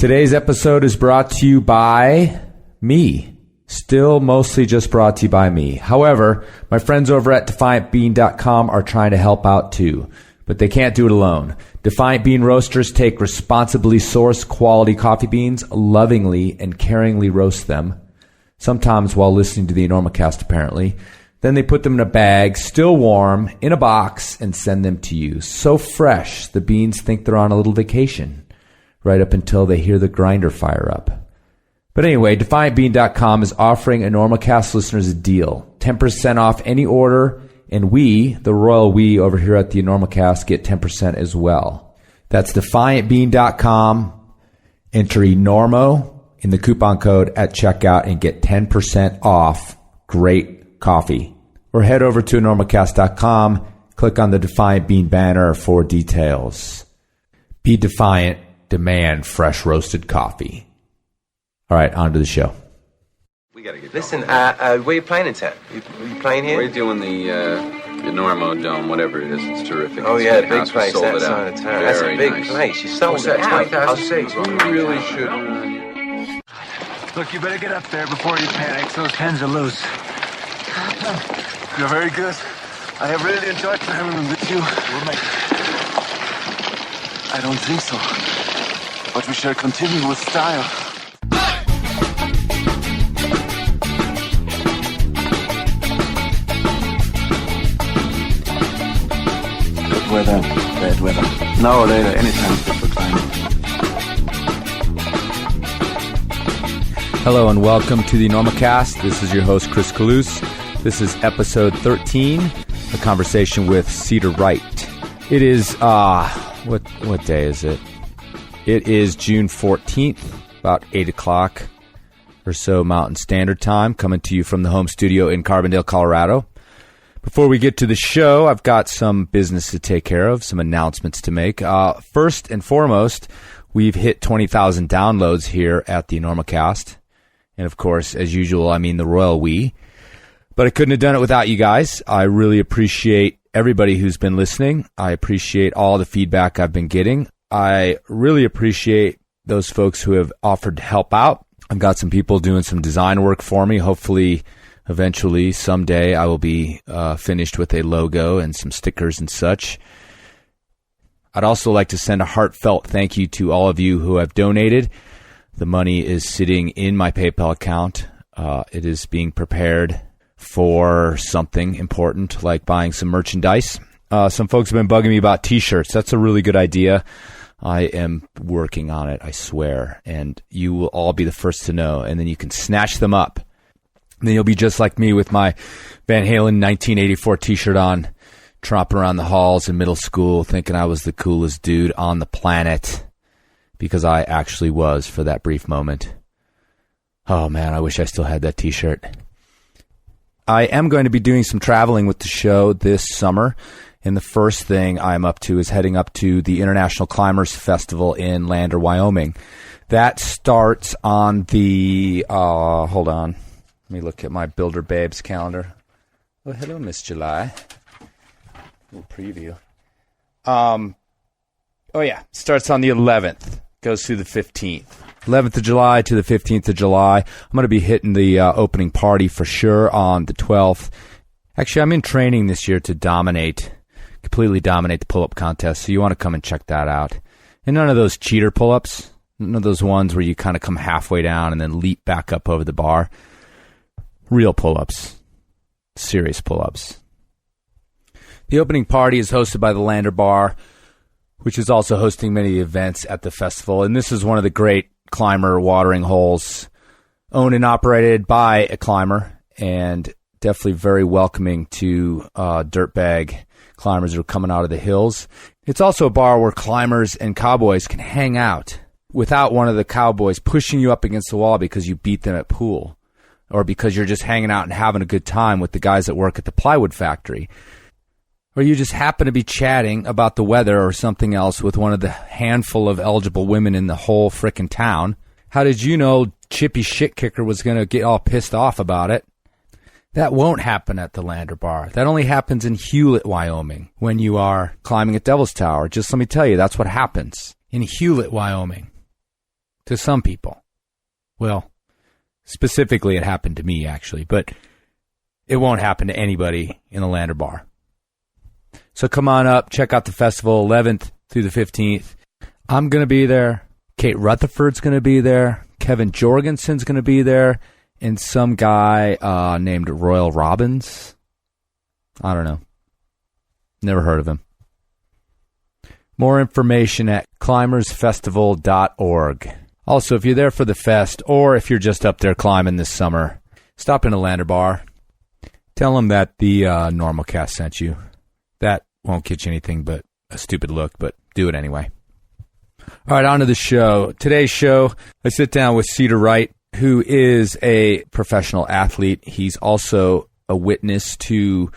Today's episode is brought to you by me. Still mostly just brought to you by me. However, my friends over at DefiantBean.com are trying to help out too, but they can't do it alone. Defiant Bean Roasters take responsibly sourced quality coffee beans, lovingly and caringly roast them, sometimes while listening to the Enormocast apparently. Then they put them in a bag, still warm, in a box, and send them to you. So fresh, the beans think they're on a little vacation, right up until they hear the grinder fire up. But anyway, DefiantBean.com is offering Enormocast listeners a deal. 10% off any order, and we, the royal we over here at the Enormocast, get 10% as well. That's DefiantBean.com. Enter Enormo in the coupon code at checkout and get 10% off great coffee. Or head over to Enormocast.com, click on the Defiant Bean banner for details. Be defiant. Demand fresh roasted coffee. All right, on to the show. We gotta get Listen, where you playing in town? You playing here? We're doing the Enormo Dome, whatever it is. It's terrific. Oh, It's yeah, a big house. We place sold that it out. side of town. That's a Very big nice. place. You sold it out. 20,000 seats. We really should run. Look, you better get up there before you panic. Those pens are loose. You're very good. I have really enjoyed traveling with you. We'll make it. I don't think so. But we shall continue with style. Good weather, bad weather. Now or later, anytime's good for climbing. Hello and welcome to the Enormocast. This is your host, Chris Kalous. This is episode 13, a conversation with Cedar Wright. It is, what day is it? It is June 14th, about 8 o'clock or so Mountain Standard Time, coming to you from the home studio in Carbondale, Colorado. Before we get to the show, I've got some business to take care of, some announcements to make. First and foremost, we've hit 20,000 downloads here at the Enormocast. And of course, as usual, I mean the royal we. But I couldn't have done it without you guys. I really appreciate everybody who's been listening. I appreciate all the feedback I've been getting. I really appreciate those folks who have offered to help out. I've got some people doing some design work for me. Hopefully, eventually, someday, I will be finished with a logo and some stickers and such. I'd also like to send a heartfelt thank you to all of you who have donated. The money is sitting in my PayPal account. It is being prepared for something important, like buying some merchandise. Some folks have been bugging me about T-shirts. That's a really good idea. I am working on it, I swear. And you will all be the first to know. And then you can snatch them up. And then you'll be just like me with my Van Halen 1984 T-shirt on, tromping around the halls in middle school, thinking I was the coolest dude on the planet. Because I actually was for that brief moment. Oh man, I wish I still had that T-shirt. I am going to be doing some traveling with the show this summer. And the first thing I'm up to is heading up to the International Climbers Festival in Lander, Wyoming. That starts on the, hold on. Let me look at my Builder Babes calendar. Oh, hello, Miss July. Little preview. Oh yeah, starts on the 11th. Goes through the 15th. 11th of July to the 15th of July. I'm going to be hitting the opening party for sure on the 12th. Actually, I'm in training this year to completely dominate the pull-up contest, so you want to come and check that out. And none of those cheater pull-ups, none of those ones where you kind of come halfway down and then leap back up over the bar. Real pull-ups. Serious pull-ups. The opening party is hosted by the Lander Bar, which is also hosting many events at the festival. And this is one of the great climber watering holes, owned and operated by a climber, and definitely very welcoming to dirtbag climbers who are coming out of the hills. It's also a bar where climbers and cowboys can hang out without one of the cowboys pushing you up against the wall because you beat them at pool, or because you're just hanging out and having a good time with the guys that work at the plywood factory. Or you just happen to be chatting about the weather or something else with one of the handful of eligible women in the whole frickin' town. How did you know Chippy Shitkicker was going to get all pissed off about it? That won't happen at the Lander Bar. That only happens in Hewlett, Wyoming, when you are climbing at Devil's Tower. Just let me tell you, that's what happens in Hewlett, Wyoming. to some people. Well, specifically it happened to me, actually, but it won't happen to anybody in the Lander Bar. So come on up, check out the festival, 11th through the 15th. I'm going to be there. Kate Rutherford's going to be there. Kevin Jorgensen's going to be there. And some guy named Royal Robbins. I don't know. Never heard of him. More information at climbersfestival.org. Also, if you're there for the fest, or if you're just up there climbing this summer, stop in a Lander Bar. Tell them that the Enormocast sent you. That won't get you anything but a stupid look, but do it anyway. All right, on to the show. Today's show, I sit down with Cedar Wright, who is a professional athlete. He's also a witness to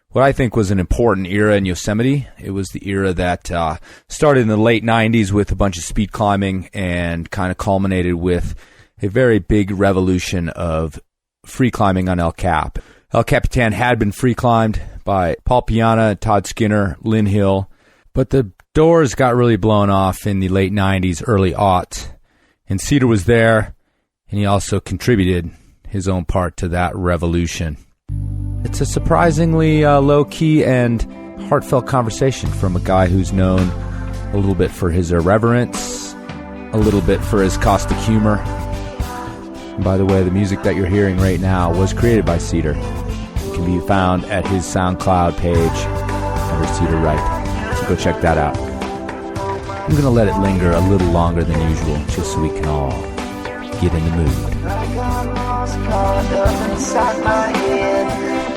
what I think was an important era in Yosemite. It was the era that started in the late 90s with a bunch of speed climbing and kind of culminated with a very big revolution of free climbing on El Cap. El Capitan had been free climbed by Paul Piana, Todd Skinner, Lynn Hill, but the doors got really blown off in the late 90s, early aughts, and Cedar was there, and he also contributed his own part to that revolution. It's a surprisingly low-key and heartfelt conversation from a guy who's known a little bit for his irreverence, a little bit for his caustic humor. And by the way, the music that you're hearing right now was created by Cedar. It can be found at his SoundCloud page under Cedar Wright. So go check that out. I'm going to let it linger a little longer than usual, just so we can all get in the mood. I got lost, caught up inside my head,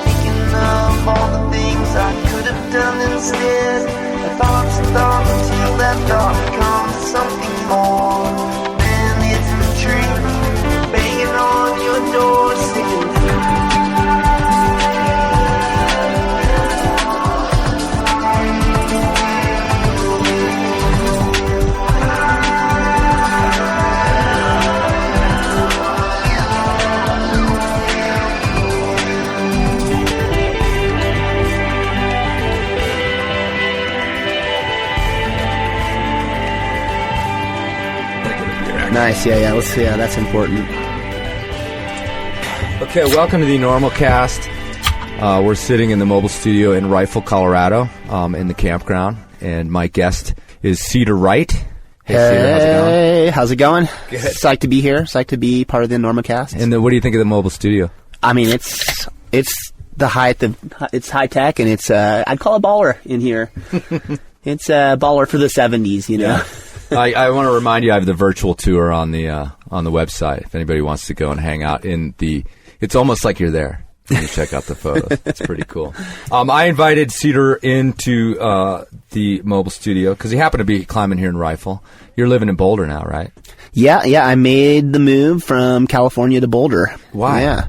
thinking of all the things I could have done instead. I thought until that thought becomes something more. Then it's the truth, banging on your door, singing. Nice, yeah, let's see, that's important. Okay, welcome to the Enormocast. We're sitting in the mobile studio in Rifle, Colorado, in the campground, and my guest is Cedar Wright. Hey, Cedar, how's it going? Good. Psyched to be here, psyched to be part of the Enormocast. And what do you think of the mobile studio? I mean, it's the height of, it's high tech, and it's, I'd call it baller in here. It's a baller for the 70s, you know? Yeah. I want to remind you, I have the virtual tour on the website. If anybody wants to go and hang out it's almost like you're there when you check out the photos. It's pretty cool. I invited Cedar into the mobile studio because he happened to be climbing here in Rifle. You're living in Boulder now, right? Yeah, I made the move from California to Boulder. Why? Yeah.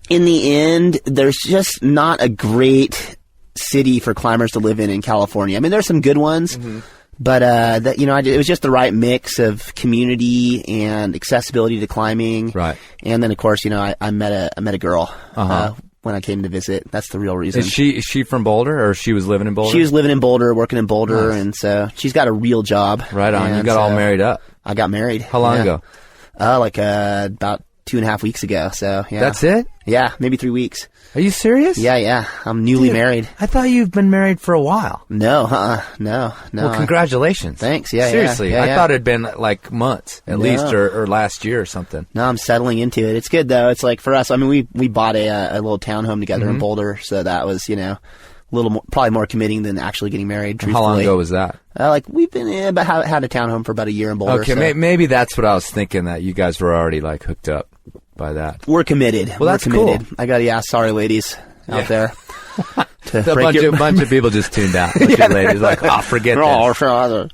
In the end, there's just not a great city for climbers to live in California. I mean, there's some good ones. Mm-hmm. But it was just the right mix of community and accessibility to climbing. Right. And then, of course, I met a girl when I came to visit. That's the real reason. Is she from Boulder, or she was living in Boulder? She was living in Boulder, working in Boulder, nice. And so she's got a real job. Right on. You got all married up. I got married. How long ago? About 2.5 weeks ago. So yeah. That's it? Yeah, maybe 3 weeks. Are you serious? Yeah. I'm newly married. I thought you've been married for a while. No. No. Well, congratulations. Thanhanks. Yeah. Seriously, yeah. I thought it'd been like months at least, or last year or something. No, I'm settling into it. It's good though. It's like for us. I mean, we bought a little townhome together in Boulder, so that was a little more, probably more committing than actually getting married. Truthfully. How long ago was that? We've been had a townhome for about a year in Boulder. Okay, so. Maybe that's what I was thinking, that you guys were already like hooked up by that. We're committed. Well, that's committed. Cool. I got sorry ladies out there. A bunch of people just tuned out. Ladies like, forget this.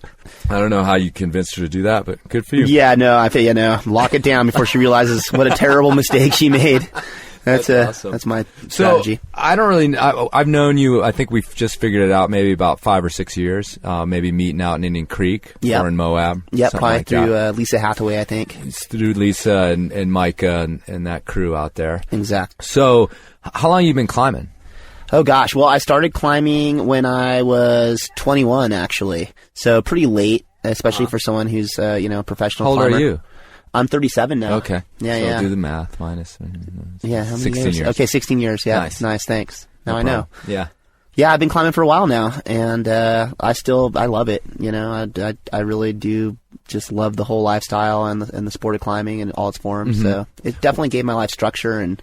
I don't know how you convinced her to do that, but good for you. Yeah, no, I think lock it down before she realizes what a terrible mistake she made. That's awesome. That's my strategy. So I don't really. I've known you. I think we've just figured it out. Maybe about 5 or 6 years. Maybe meeting out in Indian Creek or in Moab. Yeah, probably like through Lisa Hathaway, I think. It's through Lisa and Micah and that crew out there. Exactly. So, how long have you been climbing? Oh gosh, well I started climbing when I was 21 actually, so pretty late. especially for someone who's a professional How old climber. are you? I'm 37 now. Okay. Yeah, so yeah. do the math minus. Yeah, how many 16 years. Okay, 16 years. Yeah, Nice. Thanks. Now No I know. problem. Yeah. Yeah, I've been climbing for a while now, and I love it. I really do just love the whole lifestyle and the sport of climbing and all its forms. Mm-hmm. So it definitely gave my life structure and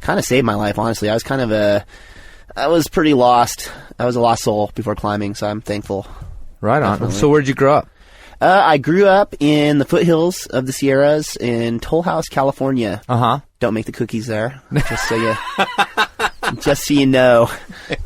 kind of saved my life. Honestly, I was pretty lost. I was a lost soul before climbing, so I'm thankful. Right on. Definitely. So where'd you grow up? I grew up in the foothills of the Sierras in Toll House, California. Uh-huh. Don't make the cookies there, just so you know.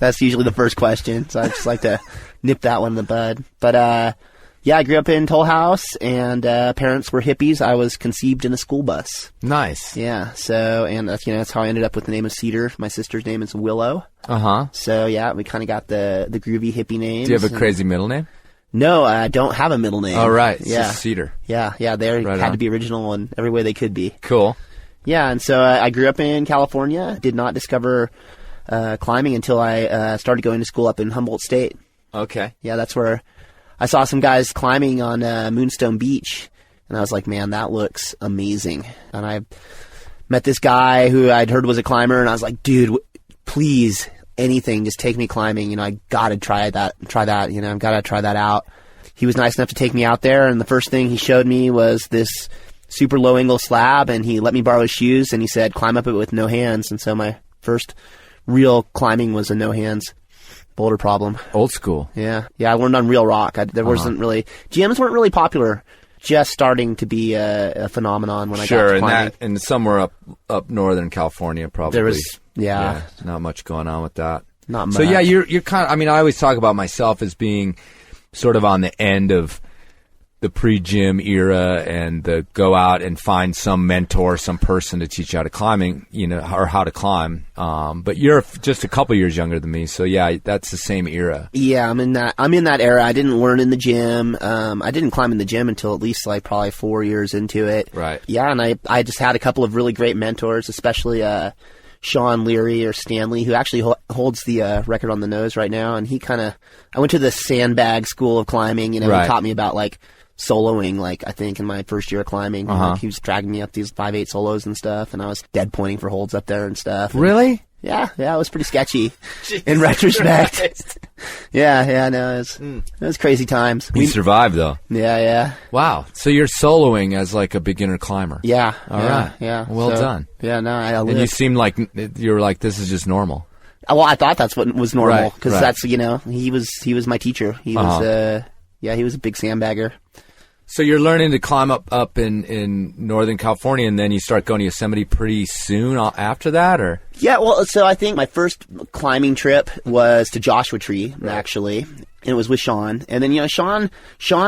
That's usually the first question, so I just like to nip that one in the bud. But yeah, I grew up in Toll House, and parents were hippies. I was conceived in a school bus. Nice. Yeah, so and that's how I ended up with the name of Cedar. My sister's name is Willow. Uh-huh. So yeah, we kind of got the groovy hippie names. Do you have a crazy middle name? No, I don't have a middle name. Oh, right. It's Yeah. just Cedar. Yeah, they Right had on. to be original in every way they could be. Cool. Yeah, and so I grew up in California. Did not discover climbing until I started going to school up in Humboldt State. Okay. Yeah, that's where I saw some guys climbing on Moonstone Beach, and I was like, man, that looks amazing. And I met this guy who I'd heard was a climber, and I was like, dude, please, anything, just take me climbing. I gotta try that. I've gotta try that out. He was nice enough to take me out there, and the first thing he showed me was this super low angle slab, and he let me borrow his shoes, and he said, climb up it with no hands. And so my first real climbing was a no hands boulder problem. Old school. Yeah, I learned on real rock. There wasn't really, gyms weren't really popular, just starting to be a phenomenon when I got Sure, to and climbing. and somewhere up northern California probably. There was, yeah. not much going on with that. Not So much. yeah, you're kind of, I mean, I always talk about myself as being sort of on the end of the pre-gym era and the go out and find some mentor, some person to teach you how to climbing, or how to climb. But you're just a couple years younger than me, so yeah, that's the same era. Yeah, I'm in that era. I didn't learn in the gym. I didn't climb in the gym until at least probably 4 years into it. Right. Yeah, and I just had a couple of really great mentors, especially Sean Leary or Stanley, who actually holds the record on the nose right now. And I went to the Sandbag School of Climbing. Right. He taught me about soloing, I think in my first year of climbing. Uh-huh. He was dragging me up these 5/8 solos and stuff, and I was dead pointing for holds up there and stuff. And Really? yeah, it was pretty sketchy in retrospect. Yeah, no, it was crazy times. You survived though. Yeah. Wow. So you're soloing as a beginner climber. Yeah. All right. Yeah. Well So, done. Yeah, no, I And lived. you seemed like you were like, this is just normal. Well, I thought that's what was normal, Right, because right. that's, he was my teacher. He was, he was a big sandbagger. So you're learning to climb up in Northern California, and then you start going to Yosemite pretty soon after that, or? Yeah, well, so I think my first climbing trip was to Joshua Tree, actually. And it was with Sean. And then, Sean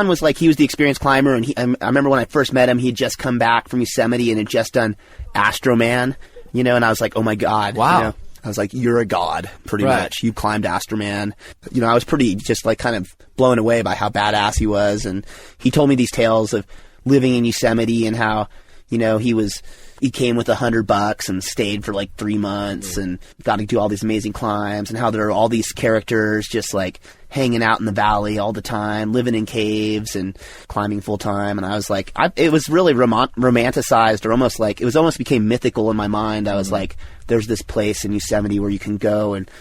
was he was the experienced climber, and I remember when I first met him, he'd just come back from Yosemite and had just done Astroman, and I was like, oh my God. Wow. I was like, you're a god, pretty Right. much. You climbed Astroman. I was pretty just kind of blown away by how badass he was. And he told me these tales of living in Yosemite and how, he came with $100 and stayed for 3 months and got to do all these amazing climbs, and how there are all these characters just hanging out in the valley all the time, living in caves and climbing full time. And I was like, it was really romanticized, or almost it almost became mythical in my mind. I was like, there's this place in Yosemite where you can go and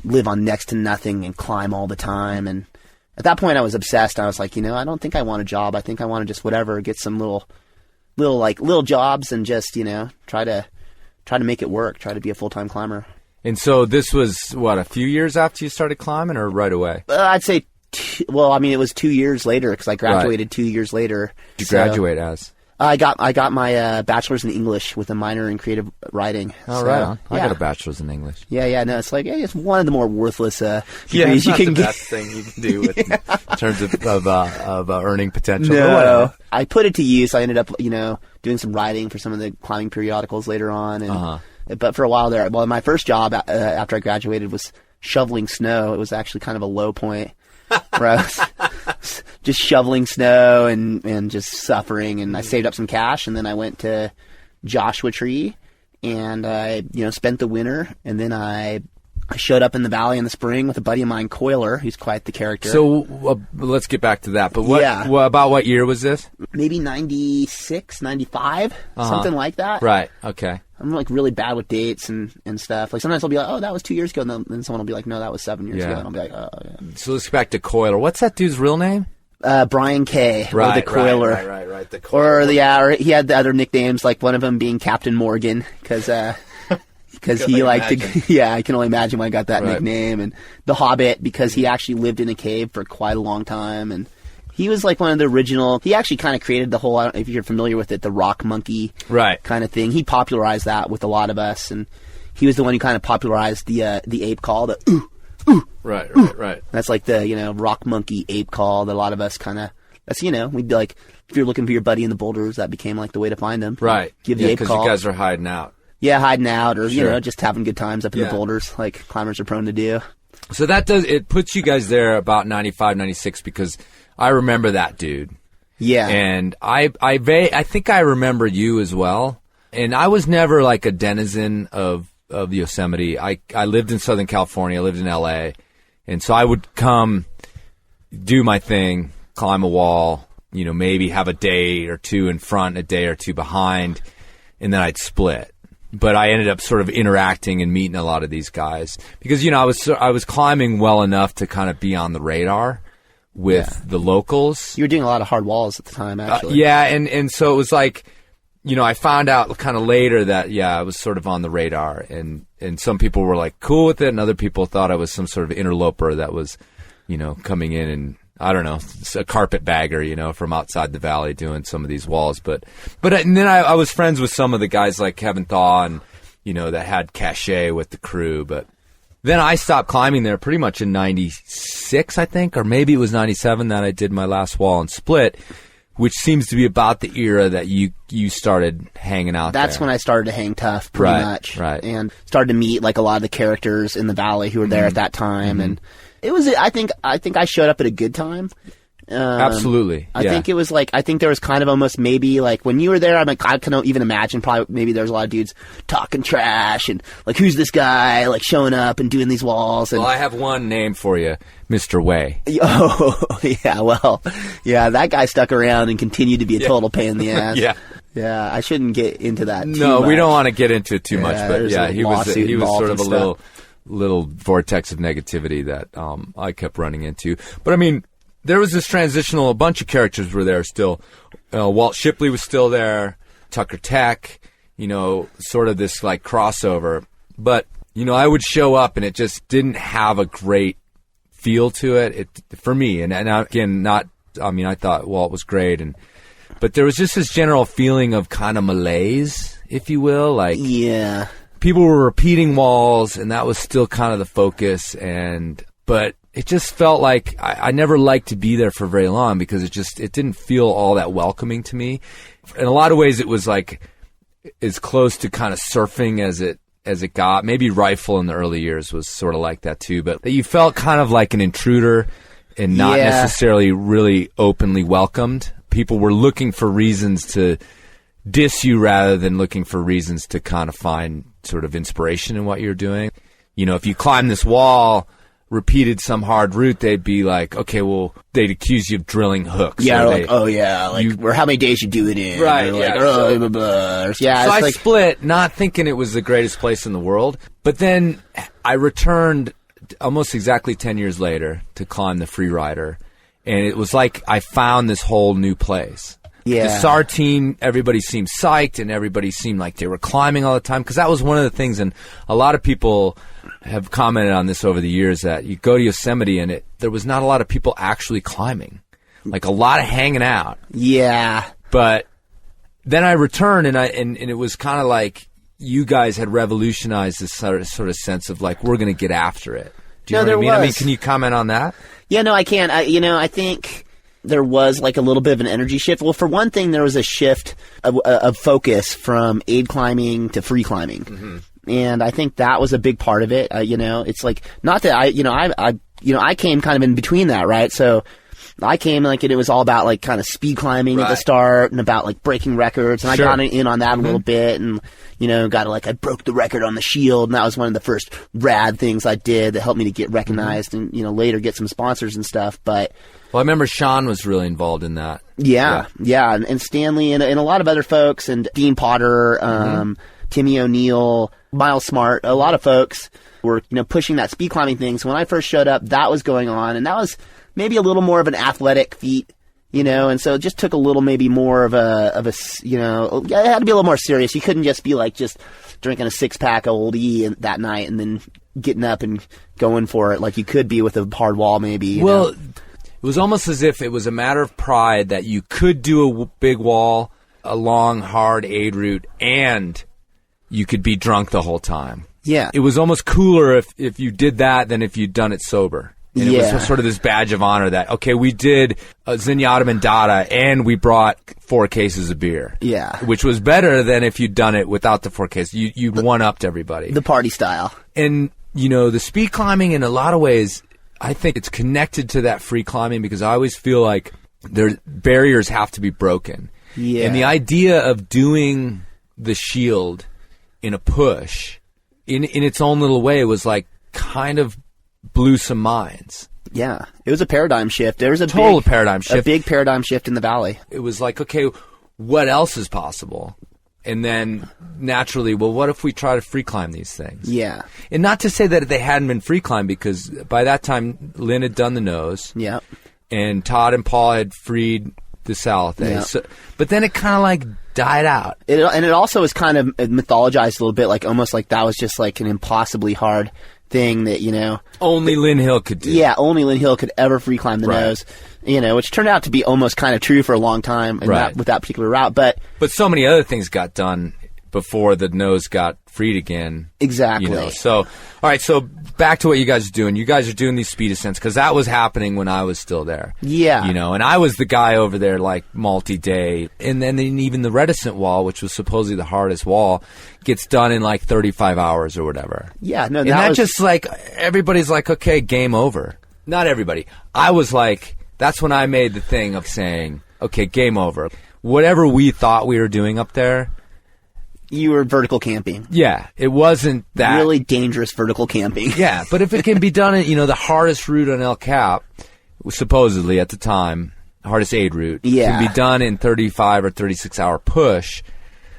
live on next to nothing and climb all the time. And at that point I was obsessed. I was like, I don't think I want a job. I think I want to just get some little jobs and just, try to make it work, try to be a full-time climber. And so this was, a few years after you started climbing, or right away? I'd say, it was 2 years later, because I graduated 2 years later. Did you graduate as? I got my bachelor's in English with a minor in creative writing. Oh, So, right on. I yeah. got a bachelor's in English. Yeah, no, it's it's one of the more worthless Yeah, degrees it's you not can the get. best thing you can do in terms of earning potential. But No, whatever. I put it to use. I ended up, doing some writing for some of the climbing periodicals later on. And, But for a while there, my first job after I graduated was shoveling snow. It was actually kind of a low point where I was just shoveling snow and just suffering. And I saved up some cash, and then I went to Joshua Tree, and I, spent the winter, and then I I showed up in the valley in the spring with a buddy of mine, Coiler, who's quite the character. So let's get back to that. But about what year was this? Maybe 96, 95, something like that. Right. Okay. I'm like really bad with dates and stuff. Like sometimes I'll be like, oh, that was 2 years ago. And then someone will be like, no, that was 7 years ago. And I'll be like, oh, yeah. So let's get back to Coiler. What's that dude's real name? Brian K. Right, or the Coiler. Right. The Coiler. Or he had the other nicknames, like one of them being Captain Morgan, because he liked to. Yeah, I can only imagine when I got that nickname. And the Hobbit, because he actually lived in a cave for quite a long time, and he was like one of the original. He actually kind of created the whole. I don't know if you're familiar with it, the rock monkey kind of thing. He popularized that with a lot of us, and he was the one who kind of popularized the ape call, the ooh. Right. That's like the rock monkey ape call that a lot of us kind of. That's we'd be like, if you're looking for your buddy in the boulders, that became like the way to find them. Right. Give the ape call. Because you guys are hiding out. Yeah, hiding out, or just having good times up in the boulders, like climbers are prone to do. So it puts you guys there about 95, 96, because I remember that dude. Yeah. And I think I remember you as well. And I was never like a denizen of Yosemite. I lived in Southern California, I lived in LA. And so I would come, do my thing, climb a wall, maybe have a day or two in front, a day or two behind, and then I'd split. But I ended up sort of interacting and meeting a lot of these guys because, I was climbing well enough to kind of be on the radar with the locals. You were doing a lot of hard walls at the time, actually. And so it was like, I found out kind of later that, I was sort of on the radar, and some people were like cool with it, and other people thought I was some sort of interloper that was, coming in and, I don't know, a carpetbagger, from outside the valley doing some of these walls. But and then I was friends with some of the guys like Kevin Thaw and, that had cachet with the crew. But then I stopped climbing there pretty much in 96, I think, or maybe it was 97 that I did my last wall and split, which seems to be about the era that you started hanging out there. That's when I started to hang tough, pretty much. Right. And started to meet like a lot of the characters in the valley who were there at that time. And it was, I think I showed up at a good time. Absolutely. I think it was like, I think there was kind of almost maybe like when you were there, I can even imagine probably maybe there's a lot of dudes talking trash and like, who's this guy like showing up and doing these walls. And, well, I have one name for you, Mr. Way. Oh, yeah. Well, yeah, that guy stuck around and continued to be a total pain in the ass. Yeah, I shouldn't get into that too much. We don't want to get into it too much, but he was sort of a little vortex of negativity that I kept running into. But I mean, there was this a bunch of characters were there still. Walt Shipley was still there, Tucker Tech, sort of this like crossover. But, I would show up and it just didn't have a great feel to it for me. And again, I thought Walt was great. But there was just this general feeling of kind of malaise, if you will. Like, yeah. People were repeating walls and that was still kind of the focus. But it just felt like I never liked to be there for very long because it didn't feel all that welcoming to me. In a lot of ways, it was like as close to kind of surfing as it got. Maybe Rifle in the early years was sort of like that too, but you felt kind of like an intruder and not necessarily really openly welcomed. People were looking for reasons to diss you rather than looking for reasons to kind of find sort of inspiration in what you're doing. If you climb this wall, repeated some hard route, they'd be like, okay, well, they'd accuse you of drilling hooks. Yeah, or how many days you do it in. Right, blah, blah. Yeah, so I split, not thinking it was the greatest place in the world, but then I returned almost exactly 10 years later to climb the Freerider, and it was like I found this whole new place. Yeah. The SAR team, everybody seemed psyched, and everybody seemed like they were climbing all the time, because that was one of the things, and a lot of people have commented on this over the years, that you go to Yosemite and there was not a lot of people actually climbing, like a lot of hanging out. Yeah. But then I returned and it was kind of like you guys had revolutionized this sort of sense of like, we're going to get after it. Do you know what I mean? I mean, can you comment on that? Yeah, no, I can. I think there was like a little bit of an energy shift. Well, for one thing, there was a shift of focus from aid climbing to free climbing. Mm-hmm. And I think that was a big part of it. It's like, not that I came kind of in between that, right? So I came and it was all about like kind of speed climbing at the start and about like breaking records, and I got in on that a little bit, and got I broke the record on the shield, and that was one of the first rad things I did that helped me to get recognized and later get some sponsors and stuff. But well, I remember Sean was really involved in that. Yeah, and Stanley and a lot of other folks, and Dean Potter, Timmy O'Neill, Miles Smart, a lot of folks were pushing that speed climbing thing. So when I first showed up, that was going on, and that was maybe a little more of an athletic feat, and so it just took a little maybe more of a it had to be a little more serious. You couldn't just be like just drinking a 6-pack of Old E that night and then getting up and going for it like you could be with a hard wall maybe. It was almost as if it was a matter of pride that you could do a big wall, a long, hard aid route, and you could be drunk the whole time. Yeah. It was almost cooler if you did that than if you'd done it sober. And it was sort of this badge of honor that, okay, we did a Zenyatta Mandata and we brought 4 cases of beer. Yeah. Which was better than if you'd done it without the 4 cases. You'd one-upped everybody. The party style. And, the speed climbing in a lot of ways, I think it's connected to that free climbing because I always feel like barriers have to be broken. Yeah. And the idea of doing the shield in a push, in its own little way, was like kind of blew some minds. Yeah, it was a paradigm shift. There was a paradigm shift. A big paradigm shift in the valley. It was like, okay, what else is possible? And then naturally, well, what if we try to free climb these things? Yeah. And not to say that they hadn't been free climbed, because by that time, Lynn had done the nose. Yeah. And Todd and Paul had freed the South. Yeah. So, but then it kind of like died out. And it also was kind of mythologized a little bit, like almost like that was just like an impossibly hard thing that, only Lynn Hill could do. Yeah, only Lynn Hill could ever free climb the nose, which turned out to be almost kind of true for a long time with that particular route. But so many other things got done before the nose got freed again. Exactly. So, all right, so back to what you guys are doing. You guys are doing these speed ascents because that was happening when I was still there. Yeah. And I was the guy over there like multi-day. And then even the reticent wall, which was supposedly the hardest wall, gets done in like 35 hours or whatever. Yeah, no, and that just like, everybody's like, okay, game over. Not everybody. I was like, that's when I made the thing of saying, okay, game over. Whatever we thought we were doing up there, you were vertical camping. Yeah, it wasn't that really dangerous vertical camping. Yeah, but if it can be done in, the hardest route on El Cap, supposedly at the time, hardest aid route, can be done in 35 or 36 hour push.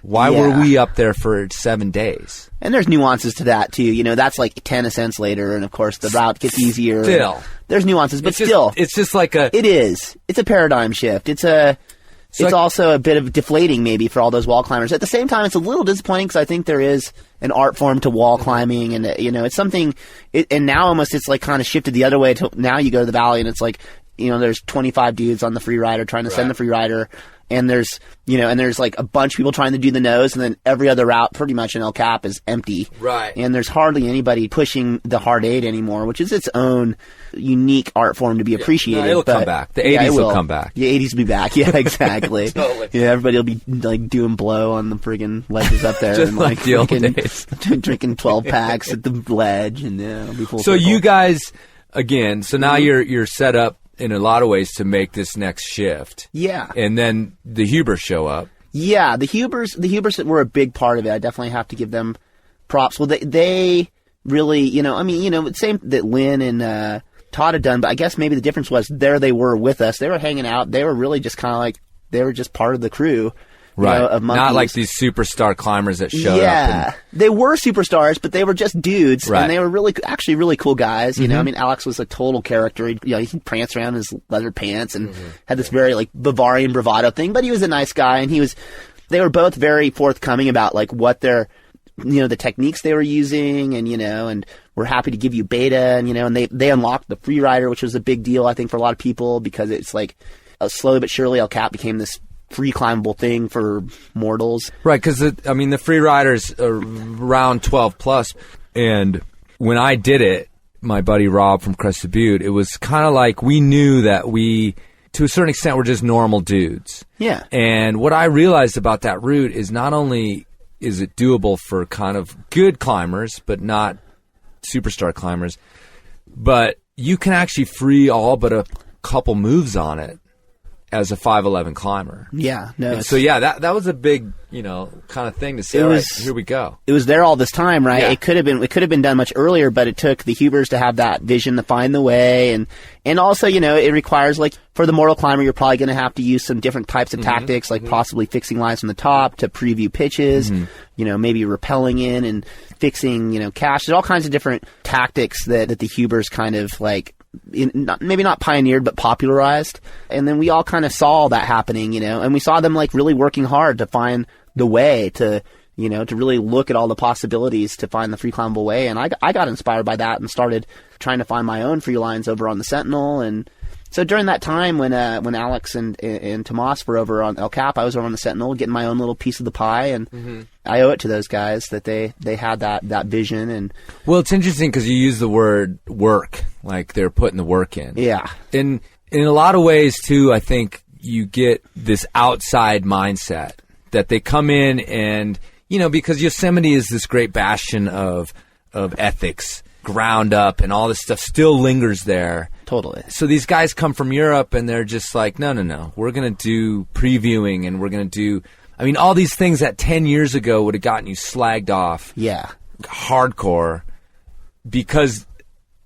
Why were we up there for 7 days? And there's nuances to that too. That's like 10 ascents later, and of course the route gets easier. Still, there's nuances, but it's just like it is. It's a paradigm shift. It's also a bit of deflating maybe for all those wall climbers. At the same time, it's a little disappointing because I think there is an art form to wall climbing, and it's something. And now almost it's like kind of shifted the other way. To now you go to the valley and it's like there's 25 dudes on the free rider trying to send the free rider, and there's like a bunch of people trying to do the nose, and then every other route pretty much in El Cap is empty. Right. And there's hardly anybody pushing the hard aid anymore, which is its own unique art form to be appreciated. No, it'll come back. The 80s will come back. The 80s will be back. Yeah, exactly. Totally. Yeah, everybody will be like doing blow on the friggin' ledges up there. Just and like the old days. Drinking 12 packs at the ledge, and it'll be full So circle. you guys, again, now you're set up in a lot of ways to make this next shift. Yeah. And then the Hubers show up. Yeah, the Hubers were a big part of it. I definitely have to give them props. Well, they really, same that Lynn and Todd had done, but I guess maybe the difference was there they were with us. They were hanging out. They were really just kind of like, they were just part of the crew. Right. Of monkeys. Not like these superstar climbers that showed up. Yeah. They were superstars, but they were just dudes. Right. And they were actually really cool guys. Alex was a total character. He pranced around in his leather pants and had this very like Bavarian bravado thing, but he was a nice guy, and they were both very forthcoming about like what their, the techniques they were using, and we're happy to give you beta, and they unlocked the free rider, which was a big deal, I think, for a lot of people, because it's like slowly but surely El Cap became this free climbable thing for mortals. Right, because the free riders are around 12 plus, and when I did it, my buddy Rob from Crested Butte, it was kind of like we knew that we, to a certain extent, were just normal dudes. Yeah. And what I realized about that route is not only is it doable for kind of good climbers, but not superstar climbers, but you can actually free all but a couple moves on it as a 5'11" climber. Yeah, no. And so that was a big, kind of thing to say. All right, here we go. It was there all this time, right? Yeah. It could have been done much earlier, but it took the Hubers to have that vision to find the way, and also, it requires, like, for the mortal climber, you're probably going to have to use some different types of tactics, like possibly fixing lines from the top to preview pitches, maybe rappelling in and fixing, cache. There's all kinds of different tactics that the Hubers kind of, like, maybe not pioneered, but popularized. And then we all kind of saw that happening, and we saw them, like, really working hard to find the way to, to really look at all the possibilities to find the free climbable way. And I got inspired by that and started trying to find my own free lines over on the Sentinel. And so during that time when Alex and Tomas were over on El Cap, I was over on the Sentinel getting my own little piece of the pie, and I owe it to those guys that they had that vision. And well, it's interesting because you use the word work, like they're putting the work in. Yeah. In a lot of ways too, I think you get this outside mindset that they come in and, because Yosemite is this great bastion of ethics, ground up, and all this stuff still lingers there. Totally. So these guys come from Europe and they're just like, no, we're going to do previewing, and we're going to do, all these things that 10 years ago would have gotten you slagged off. Yeah. Hardcore. Because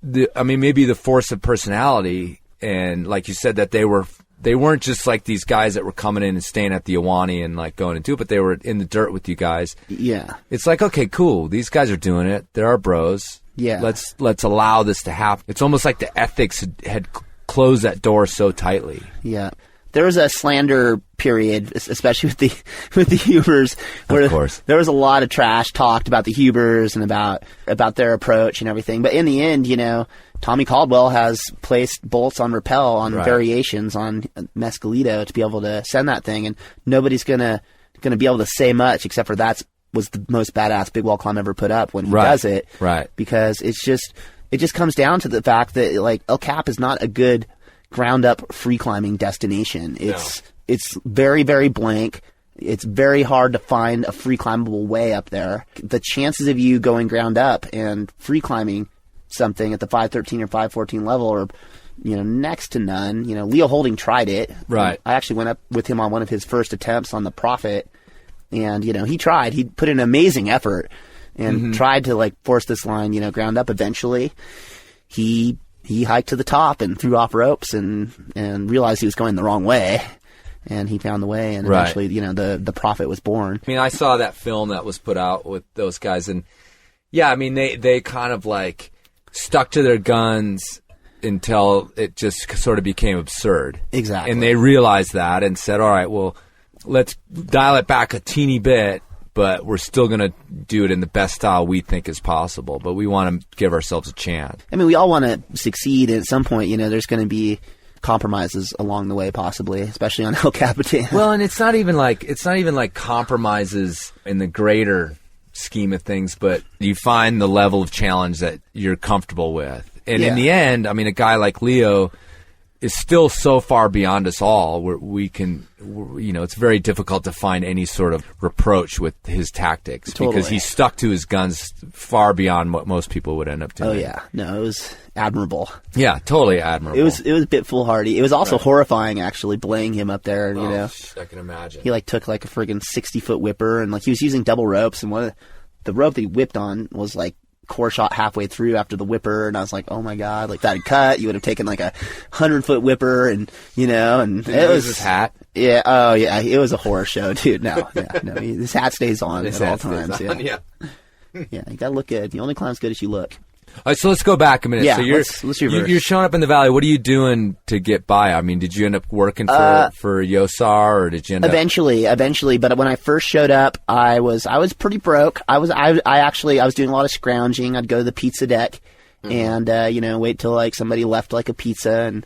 maybe the force of personality, and like you said, that they weren't just like these guys that were coming in and staying at the Iwani and like going into it, but they were in the dirt with you guys. Yeah. It's like, okay, cool. These guys are doing it. They're our bros. Yeah. Let's allow this to happen. It's almost like the ethics had closed that door so tightly. Yeah. There was a slander period, especially with the Hubers, where of course. There was a lot of trash talked about the Hubers and about their approach and everything. But in the end, Tommy Caldwell has placed bolts on rappel on variations on Mescalito to be able to send that thing, and nobody's gonna be able to say much except for that was the most badass big wall climb ever put up when he does it. Right. Because it just comes down to the fact that, like, El Cap is not a good ground up free climbing destination. It's very, very blank. It's very hard to find a free climbable way up there. The chances of you going ground up and free climbing something at the 513 or 514 level are, next to none. Leo Holding tried it. Right. I actually went up with him on one of his first attempts on the Prophet, and, he tried. He put in an amazing effort and tried to, like, force this line, ground up. Eventually, he hiked to the top and threw off ropes and realized he was going the wrong way. And he found the way, and eventually, the Prophet was born. I saw that film that was put out with those guys, and they kind of like stuck to their guns until it just sort of became absurd. Exactly. And they realized that and said, all right, well, let's dial it back a teeny bit, but we're still going to do it in the best style we think is possible. But we want to give ourselves a chance. We all want to succeed. At some point, there's going to be compromises along the way, possibly, especially on El Capitan. Well, and it's not even like compromises in the greater scheme of things, but you find the level of challenge that you're comfortable with. And in the end, a guy like Leo is still so far beyond us all where we can, it's very difficult to find any sort of reproach with his tactics because he stuck to his guns far beyond what most people would end up doing. Oh yeah. No, it was admirable. Yeah, totally admirable. It was a bit foolhardy. It was also horrifying, actually, belaying him up there, I can imagine. He took a friggin' 60-foot whipper, and he was using double ropes, and the rope that he whipped on was core shot halfway through after the whipper, and I was like, oh my god, if that had cut, you would have taken a 100-foot whipper, and and it was his hat. Yeah, oh yeah, it was a horror show, dude. No, his hat stays on at all times. Yeah, you gotta look good. You only climb as good as you look. All right, so let's go back a minute. Yeah, so let's reverse. You're showing up in the valley. What are you doing to get by? Did you end up working for Yosar, or did you end up... Eventually, but when I first showed up, I was pretty broke. I was doing a lot of scrounging. I'd go to the pizza deck and wait till somebody left a pizza and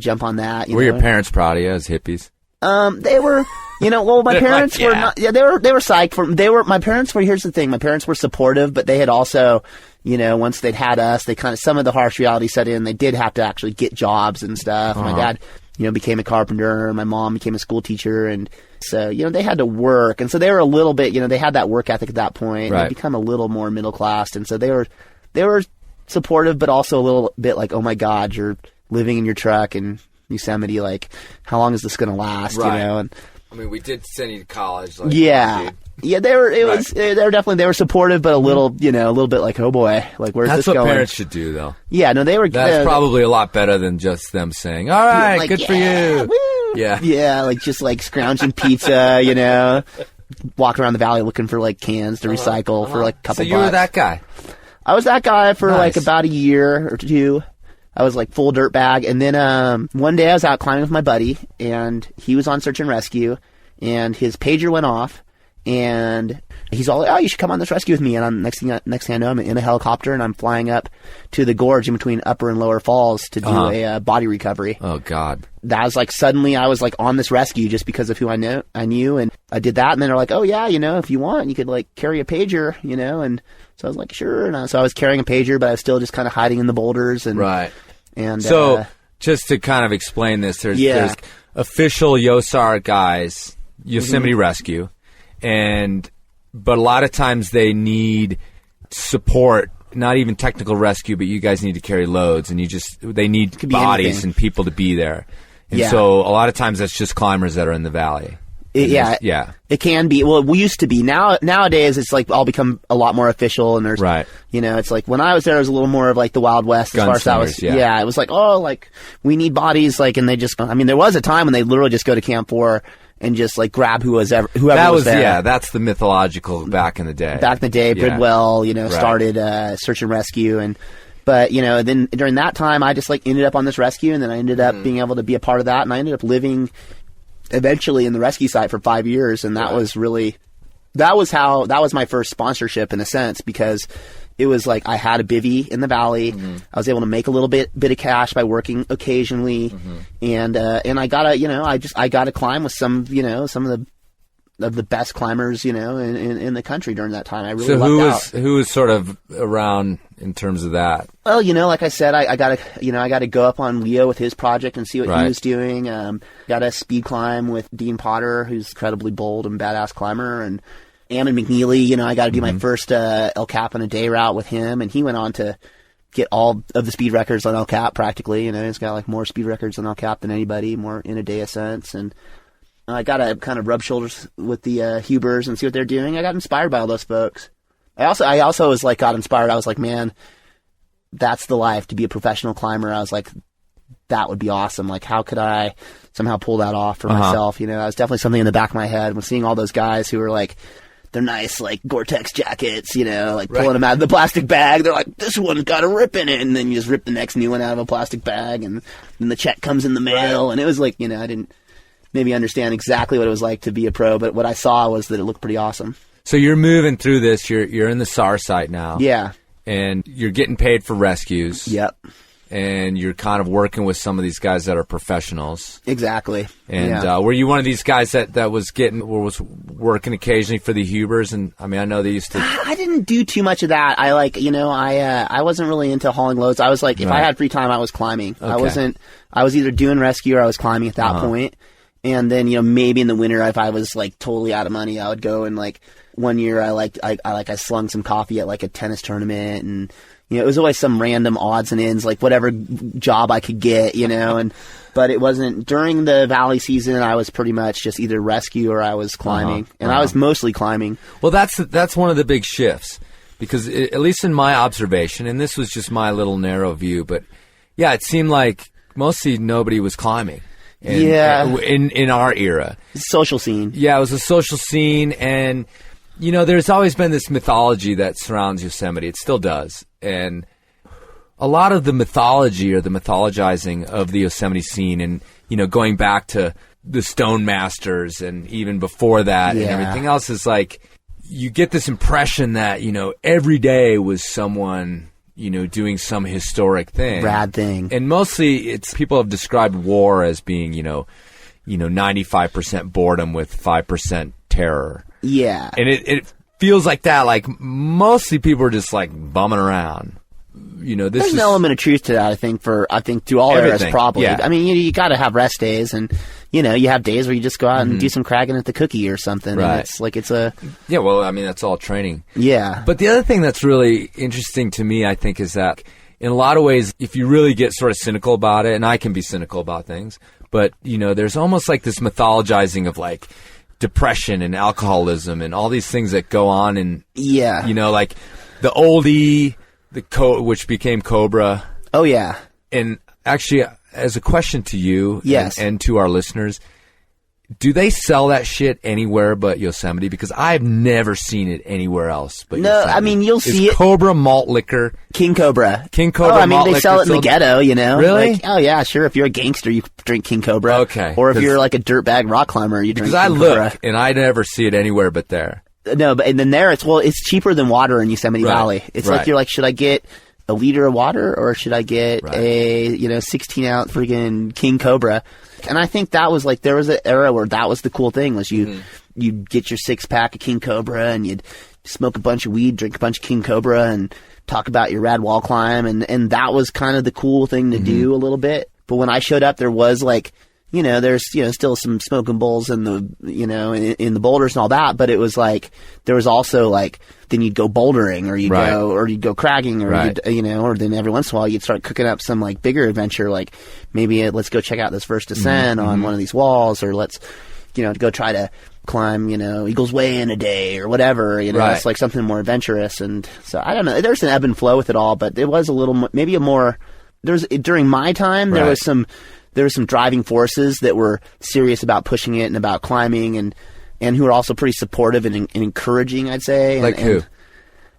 jump on that. Were your parents proud of you as hippies? They were, my parents were not, they were psyched for, my parents were, here's the thing, my parents were supportive, but they had also, once they'd had us, they some of the harsh reality set in, they did have to actually get jobs and stuff. My dad, became a carpenter, my mom became a school teacher, and so, they had to work, and so they were a little bit, they had that work ethic at that point, right. They'd become a little more middle class, and so they were supportive, but also a little bit oh my god, you're living in your truck and Yosemite. Like, how long is this going to last? Right. You know, and I mean, we did send you to college. Like, yeah. Yeah, they were. They were definitely. They were supportive, but a little bit like, oh boy, like where's That's this going? what parents should do, though. Yeah, no, they were. That's probably a lot better than just them saying, "All right, like, good for you." Woo! Yeah, like just like scrounging pizza, you know, walking around the valley looking for like cans to recycle for like a couple. So you were bucks. that guy. I was that guy for Nice. like about a year or two. I was like full dirt bag, and then one day I was out climbing with my buddy, and he was on search and rescue, and his pager went off, and he's all like, "Oh, you should come on this rescue with me." And I'm next thing I know, I'm in a helicopter and I'm flying up to the gorge in between Upper and Lower Falls to do a body recovery. Oh God. That was like suddenly I was like on this rescue just because of who I knew, and I did that, and then they're like, "Oh yeah, you know, if you want, you could like carry a pager, you know," and so I was like, "Sure." And so I was carrying a pager, but I was still just kind of hiding in the boulders, and Right. And So just to kind of explain this, there's official YOSAR guys, Yosemite Rescue, but a lot of times they need support, not even technical rescue, but you guys need to carry loads, and they need bodies anything. and people to be there. And Yeah. so a lot of times that's just climbers that are in the valley. It can be. Well, we used to be. Nowadays, it's like all become a lot more official, and there's, Right. you know, it's like when I was there, it was a little more of like the Wild West as far as that was. Gunslingers, yeah. It was like, oh, like we need bodies, like, and they just. I mean, there was a time when they literally just go to Camp 4 and just like grab whoever That was there. Yeah, that's the mythological back in the day. Back in the day, Yeah. Bridwell, you know, Right. started search and rescue, but you know, then during that time, I just like ended up on this rescue, and then I ended up being able to be a part of that, and I ended up living eventually in the rescue site for 5 years, and that was my first sponsorship in a sense, because it was like I had a bivvy in the valley. I was able to make a little bit of cash by working occasionally, and I gotta climb with some of the best climbers, you know, in the country during that time. I really lucked out. Who was sort of around in terms of that? Well, you know, like I said, I gotta go up on Leo with his project and see what he was doing. Got a speed climb with Dean Potter, who's incredibly bold and badass climber, and Ammon McNeely. You know, I got to do my first El Cap on a day route with him, and he went on to get all of the speed records on El Cap practically. You know, he's got like more speed records on El Cap than anybody, more in a day ascents, and I got to kind of rub shoulders with the Hubers and see what they're doing. I got inspired by all those folks. I also was like got inspired. I was like, man, that's the life, to be a professional climber. I was like, that would be awesome. Like, how could I somehow pull that off for myself? You know, that was definitely something in the back of my head when seeing all those guys who were like, they're nice, like Gore-Tex jackets, you know, like pulling them out of the plastic bag. They're like, this one's got a rip in it. And then you just rip the next new one out of a plastic bag, and then the check comes in the mail. And it was like, you know, I didn't maybe understand exactly what it was like to be a pro, but what I saw was that it looked pretty awesome. So you're moving through this. You're in the SAR site now. Yeah. And you're getting paid for rescues. Yep. And you're kind of working with some of these guys that are professionals. Exactly. And were you one of these guys that was working occasionally for the Hubers? And I mean, I know they used to. I didn't do too much of that. I like, you know, I wasn't really into hauling loads. I was like, if I had free time, I was climbing. Okay. I was either doing rescue or I was climbing at that point. And then, you know, maybe in the winter, if I was like totally out of money, I would go and like one year I slung some coffee at like a tennis tournament, and you know, it was always some random odds and ends, like whatever job I could get, you know, but it wasn't during the valley season. I was pretty much just either rescue or I was climbing, and I was mostly climbing. Well, that's one of the big shifts, because at least in my observation, and this was just my little narrow view, but yeah, it seemed like mostly nobody was climbing. In our era. Social scene. Yeah, it was a social scene, and you know, there's always been this mythology that surrounds Yosemite. It still does. And a lot of the mythology or the mythologizing of the Yosemite scene, and you know, going back to the Stone Masters and even before that and everything else, is like you get this impression that, you know, every day was someone, you know, doing some historic thing. Rad thing. And mostly it's people have described war as being, you know, 95% boredom with 5% terror. Yeah. And it feels like that. Like mostly people are just like bumming around. You know, there's an element of truth to that, I think through all eras, probably. Yeah. I mean, you got to have rest days, and you know, you have days where you just go out and do some cragging at the Cookie or something. Right. And it's like yeah. Well, I mean, that's all training. Yeah. But the other thing that's really interesting to me, I think, is that in a lot of ways, if you really get sort of cynical about it, and I can be cynical about things, but, you know, there's almost like this mythologizing of like depression and alcoholism and all these things that go on. And, yeah, you know, like the oldie, which became Cobra. Oh, yeah. And actually, as a question to you yes. and to our listeners, do they sell that shit anywhere but Yosemite? Because I've never seen it anywhere else but Yosemite. I mean, you'll see it. Cobra malt liquor. King Cobra. King Cobra malt liquor. Malt they liquor sell it in the ghetto, you know? Really? Like, oh, yeah, sure. If you're a gangster, you drink King Cobra. Okay. Or if you're like a dirtbag rock climber, you drink King Cobra. Because I look, and I never see it anywhere but there. No, but and then there, it's cheaper than water in Yosemite Valley. It's like you're like, should I get a liter of water or should I get a 16-ounce freaking King Cobra? And I think that was like, there was an era where that was the cool thing, was you'd get your 6-pack of King Cobra and you'd smoke a bunch of weed, drink a bunch of King Cobra, and talk about your rad wall climb, and that was kind of the cool thing to do a little bit. But when I showed up, there was like, you know, there's, you know, still some smoking bulls in the, you know, in the boulders and all that, but it was like, there was also like, then you'd go bouldering or you'd go cragging or you'd, you know, or then every once in a while you'd start cooking up some like bigger adventure, like maybe let's go check out this first descent on one of these walls, or let's, you know, go try to climb, you know, Eagle's Way in a day or whatever, you know, it's like something more adventurous. And so I don't know, there's an ebb and flow with it all, but it was a little, maybe a more, during my time, there was some driving forces that were serious about pushing it and about climbing, and who were also pretty supportive and encouraging, I'd say. Like who? And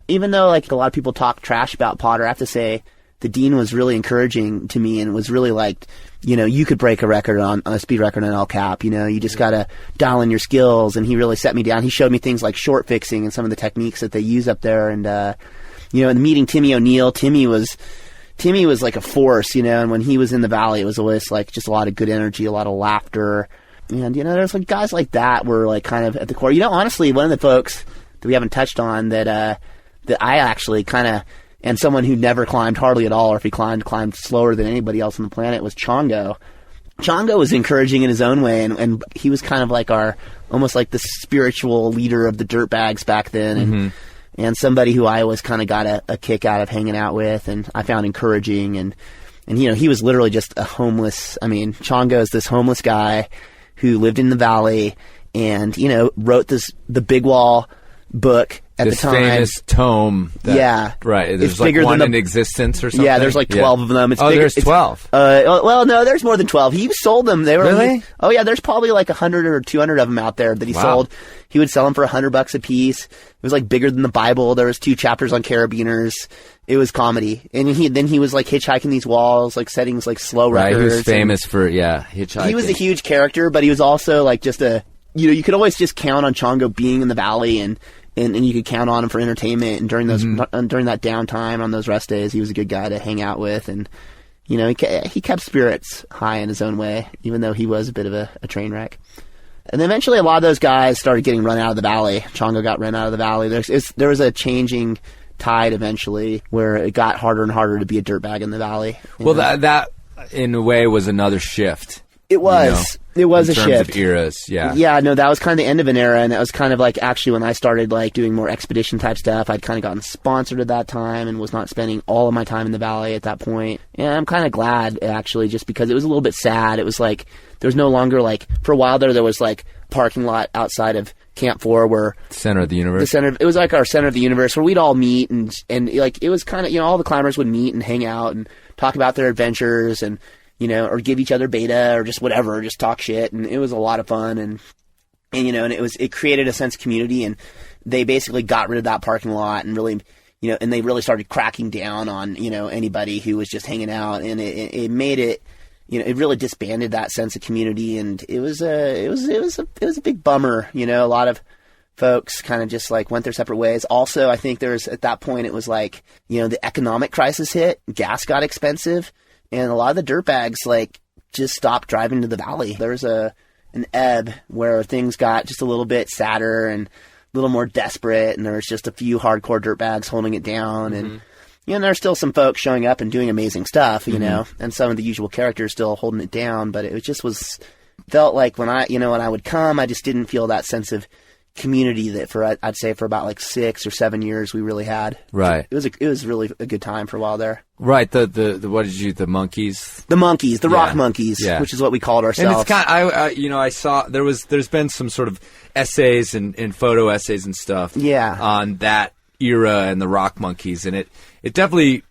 even though like a lot of people talk trash about Potter, I have to say the dean was really encouraging to me and was really like, you know, you could break a record on a speed record on El Cap. You know, you just gotta dial in your skills. And he really set me down. He showed me things like short fixing and some of the techniques that they use up there. And you know, in meeting Timmy O'Neill, Timmy was like a force, you know, and when he was in the valley, it was always like just a lot of good energy, a lot of laughter. And, you know, there's like guys like that were like kind of at the core. You know, honestly, one of the folks that we haven't touched on that I actually kind of, and someone who never climbed hardly at all, or if he climbed slower than anybody else on the planet, was Chongo. Chongo was encouraging in his own way, and he was kind of like almost like the spiritual leader of the dirtbags back then. And somebody who I always kind of got a kick out of hanging out with, and I found encouraging. And you know, he was literally just a homeless. I mean, Chongo is this homeless guy who lived in the valley, and you know, wrote the Big Wall book at the time. This famous tome. Right. There's like one in existence or something. Yeah, there's like 12 of them. There's 12. Well, no, there's more than 12. He sold them. They were really? Oh yeah, there's probably like 100 or 200 of them out there that he sold. He would sell them for $100 a piece. It was like bigger than the Bible. There was 2 chapters on carabiners. It was comedy. And he was like hitchhiking these walls, like setting like slow records. Right, he was famous for hitchhiking. He was a huge character, but he was also like just you know, you could always just count on Chongo being in the valley, and you could count on him for entertainment. And during those during that downtime on those rest days, he was a good guy to hang out with. And you know, he kept spirits high in his own way, even though he was a bit of a train wreck. And then eventually, a lot of those guys started getting run out of the valley. Chongo got run out of the valley. There was a changing tide eventually, where it got harder and harder to be a dirtbag in the valley. Well, that in a way was another shift. It was. It was a shift. In terms of eras, yeah. Yeah, no, that was kind of the end of an era, and that was kind of like actually when I started like doing more expedition type stuff. I'd kind of gotten sponsored at that time and was not spending all of my time in the valley at that point. And I'm kind of glad, actually, just because it was a little bit sad. It was like, there was no longer like, for a while there was like parking lot outside of Camp 4 where... Center of the universe. It was like our center of the universe where we'd all meet and like, it was kind of, you know, all the climbers would meet and hang out and talk about their adventures and, you know, or give each other beta or just whatever, just talk shit. And it was a lot of fun. And you know, and it created a sense of community, and they basically got rid of that parking lot and really, you know, and they really started cracking down on, you know, anybody who was just hanging out, and it made it, you know, it really disbanded that sense of community. And it was a big bummer. You know, a lot of folks kind of just like went their separate ways. Also, I think at that point, it was like, you know, the economic crisis hit, gas got expensive. And a lot of the dirtbags, like, just stopped driving to the valley. There was an ebb where things got just a little bit sadder and a little more desperate, and there was just a few hardcore dirtbags holding it down. And, you know, there's still some folks showing up and doing amazing stuff, you know, and some of the usual characters still holding it down. But it just felt like when I would come, I just didn't feel that sense of community that I'd say for about like 6 or 7 years we really had. Right. It was really a good time for a while there. Right. The what did you, the monkeys? The monkeys, the Yeah. rock monkeys, Yeah. which is what we called And ourselves. it's kind of, I saw there's been some sort of essays and photo essays and stuff Yeah. on that era and the rock monkeys, and it definitely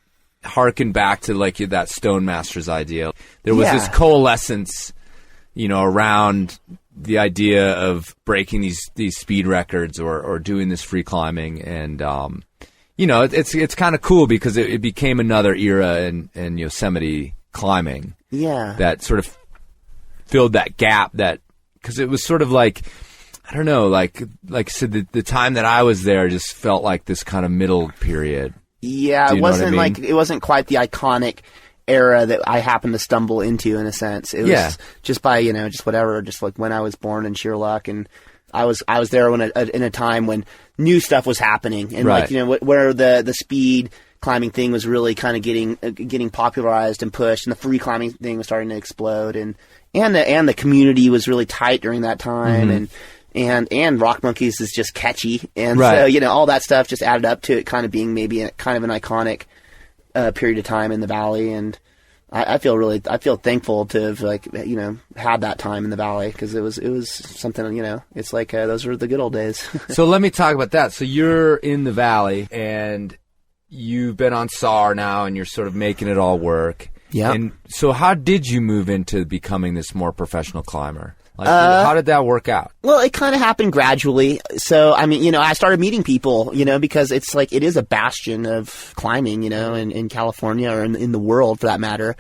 harkened back to like that Stone Masters idea. There was Yeah. this coalescence, around the idea of breaking these speed records or doing this free climbing, and it's kind of cool because it became another era in Yosemite climbing. Yeah. That sort of filled that gap, because it was sort of like, I don't know, like I said, the time that I was there just felt like this kind of middle period. Yeah, Do it you know what I wasn't mean? like it wasn't quite the iconic era that I happened to stumble into, in a sense. It was Yeah. just by just whatever, just like when I was born in sheer luck, and I was there in a time when new stuff was happening, and Right. like where the speed climbing thing was really kind of getting popularized and pushed, and the free climbing thing was starting to explode, and the community was really tight during that time, and Rock Monkeys is just catchy, and Right. so all that stuff just added up to it kind of being maybe kind of an iconic period of time in the valley, and I feel thankful to have had that time in the valley, because it was something, it's like those were the good old days. So let me talk about that. So you're in the valley and you've been on SAR now and you're sort of making it all work. Yeah. And so how did you move into becoming this more professional climber? Like, how did that work out? Well, it kind of happened gradually. So, I mean, I started meeting people, because it's like, it is a bastion of climbing, in California, or in the world for that matter.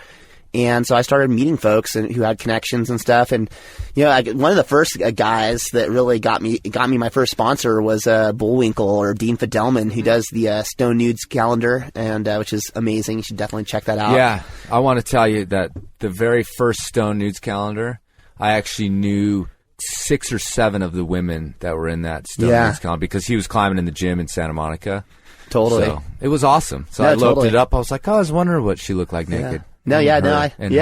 And so I started meeting folks who had connections and stuff. And, one of the first guys that really got me my first sponsor was Bullwinkle, or Dean Fidelman, who does the Stone Nudes calendar, and which is amazing. You should definitely check that out. Yeah. I want to tell you that the very first Stone Nudes calendar, I actually knew 6 or 7 of the women that were in that Stone Nudes calendar, because he was climbing in the gym in Santa Monica. Totally. So it was awesome. So No, I looked totally. it up. I was like, I was wondering what she looked like naked. No, And yeah, her, no, and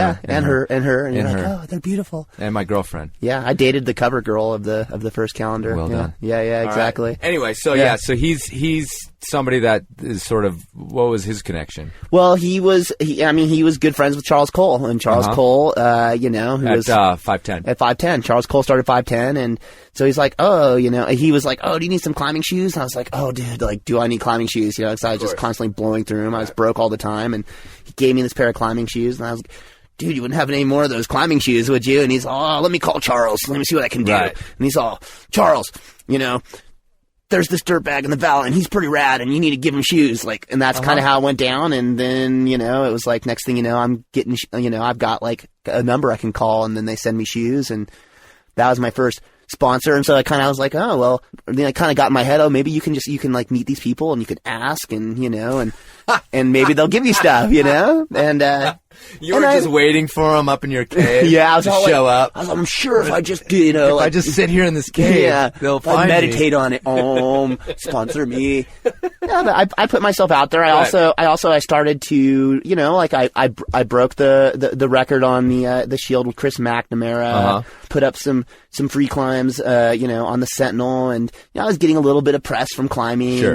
her, and you're and like, her. oh, they're beautiful. And my girlfriend. Yeah, I dated the cover girl of the first calendar. Well yeah. done. Yeah, exactly. Anyway, so Yeah. so he's somebody that is sort of, what was his connection? Well, he was good friends with Charles Cole, and Charles Cole, who was At 5'10". at 5'10". Charles Cole started 5'10", and so he's like, he was like, oh, do you need some climbing shoes? And I was like, oh, dude, like, do I need climbing shoes? Because I was just constantly blowing through them. I was broke all the time, and he gave me this pair of climbing shoes, and I was like, dude, you wouldn't have any more of those climbing shoes, would you? And he's, let me call Charles. Let me see what I can do. Right. And he's all, Charles, there's this dirtbag in the valley, and he's pretty rad, and you need to give him shoes. Like, and that's kind of how it went down. And then, it was like, next thing you know, I'm getting, I've got like a number I can call, and then they send me shoes. And that was my first sponsor. And so I kind of was like, oh, well, then I kind of got in my head, oh, maybe you can like meet these people, and you can ask, and, and maybe they'll give you stuff, and, You were just waiting for him up in your cave. yeah, I was to all show like, up. I was like, I'm sure if I just do, If I just sit here in this cave, they'll if I find meditate me. on it. Sponsor me. Yeah, but I put myself out there. I started to, I broke the record on the Shield with Chris McNamara. Put up some free climbs, on the Sentinel, and I was getting a little bit of press from climbing, Sure.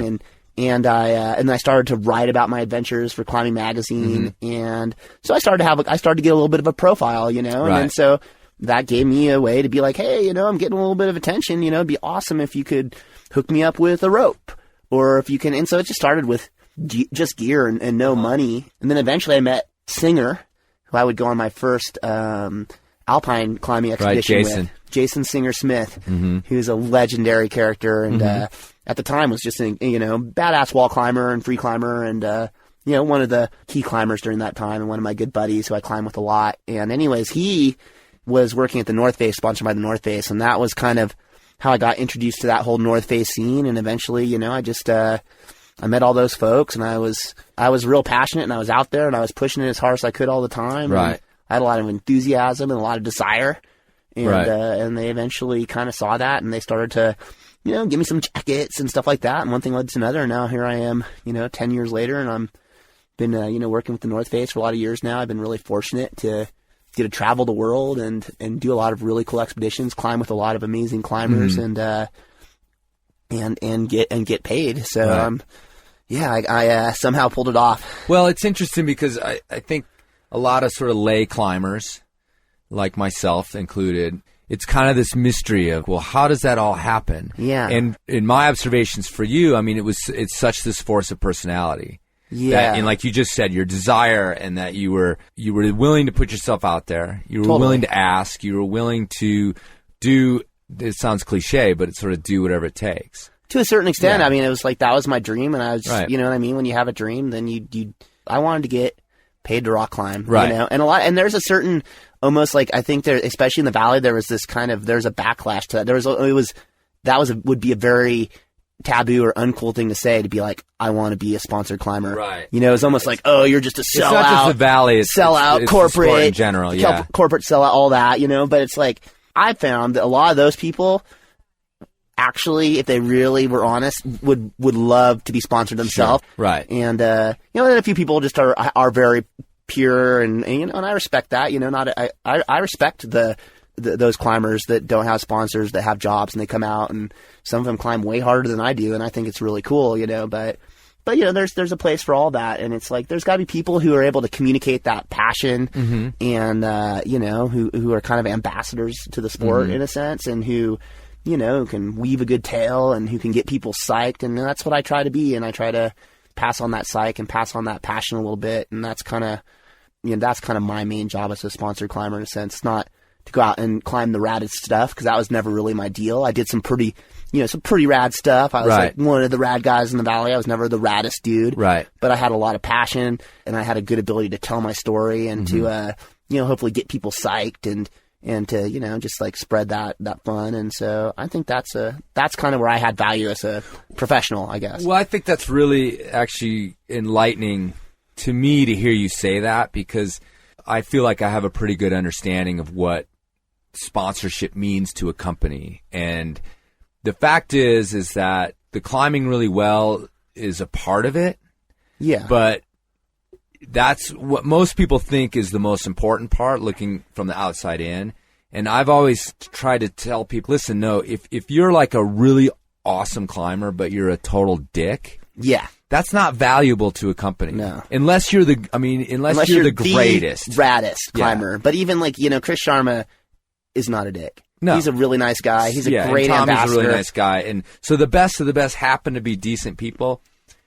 and I started to write about my adventures for Climbing Magazine, and so I started to get a little bit of a profile, and then so that gave me a way to be like, hey, I'm getting a little bit of attention, it'd be awesome if you could hook me up with a rope, or if you can, and so it just started with just gear and no money, and then eventually I met Singer, who I would go on my first alpine climbing expedition with. Jason Singer Smith, who's a legendary character, and at the time was just a badass wall climber and free climber, and one of the key climbers during that time, and one of my good buddies who I climb with a lot. And anyways, he was working at the North Face, sponsored by the North Face, and that was kind of how I got introduced to that whole North Face scene. And eventually, I just I met all those folks, and I was real passionate, and I was out there, and I was pushing it as hard as I could all the time. Right. And I had a lot of enthusiasm and a lot of desire. And, Right. And they eventually kind of saw that, and they started to, give me some jackets and stuff like that. And one thing led to another. And now here I am, 10 years later, and I'm been, working with the North Face for a lot of years now. I've been really fortunate to get to travel the world and do a lot of really cool expeditions, climb with a lot of amazing climbers, and and get paid. So Right. I somehow pulled it off. Well, it's interesting because I think a lot of sort of lay climbers, like myself included, it's kind of this mystery of, well, how does that all happen? Yeah. And in my observations for you, I mean, it's such this force of personality. Yeah. And like you just said, your desire, and that you were willing to put yourself out there. You were Totally. willing to ask. You were willing to do, it sounds cliche, but it's sort of do whatever it takes. To a certain extent, Yeah. I mean, it was like that was my dream, and I was, Right. you know what I mean. When you have a dream, then I wanted to get paid to rock climb, Right. You know, and there's a certain almost like I think there, especially in the valley, there was this kind of there's a backlash to that. Would be a very taboo or uncool thing to say, to be like, I want to be a sponsored climber, Right. You know, it's almost like, oh, you're just a sellout. It's not just the valley; it's sellout, it's corporate, the sport in general. Yeah. corporate sellout, all that, you know. But it's like I found that a lot of those people, actually, if they really were honest, would love to be sponsored themselves, Sure. Right. And you know, and a few people just are very pure, and you know, and I respect that. You know, I respect those climbers that don't have sponsors, that have jobs, and they come out, and some of them climb way harder than I do, and I think it's really cool. You know, but you know, there's a place for all that, and it's like there's got to be people who are able to communicate that passion, and you know, who are kind of ambassadors to the sport in a sense, and who, you know, can weave a good tale, and who can get people psyched, and that's what I try to be, and I try to pass on that psych and pass on that passion a little bit, and that's kind of, you know, that's kind of my main job as a sponsored climber in a sense. It's not to go out and climb the raddest stuff, because that was never really my deal. I did some pretty rad stuff. I was Right. like one of the rad guys in the valley. I was never the raddest dude, Right. but I had a lot of passion, and I had a good ability to tell my story, and to you know, hopefully get people psyched, and to, you know, just like spread that fun. And so I think that's kind of where I had value as a professional, I guess. Well, I think that's really actually enlightening to me to hear you say that, because I feel like I have a pretty good understanding of what sponsorship means to a company. And the fact is that the climbing really well is a part of it, Yeah. but that's what most people think is the most important part, looking from the outside in. And I've always tried to tell people, listen, no, if you're like a really awesome climber, but you're a total dick, Yeah. that's not valuable to a company. No. Unless you're the greatest. raddest Yeah. climber. But even like, you know, Chris Sharma is not a dick. No. He's a really nice guy. He's a great and Tommy's ambassador. a really nice guy. And so the best of the best happen to be decent people.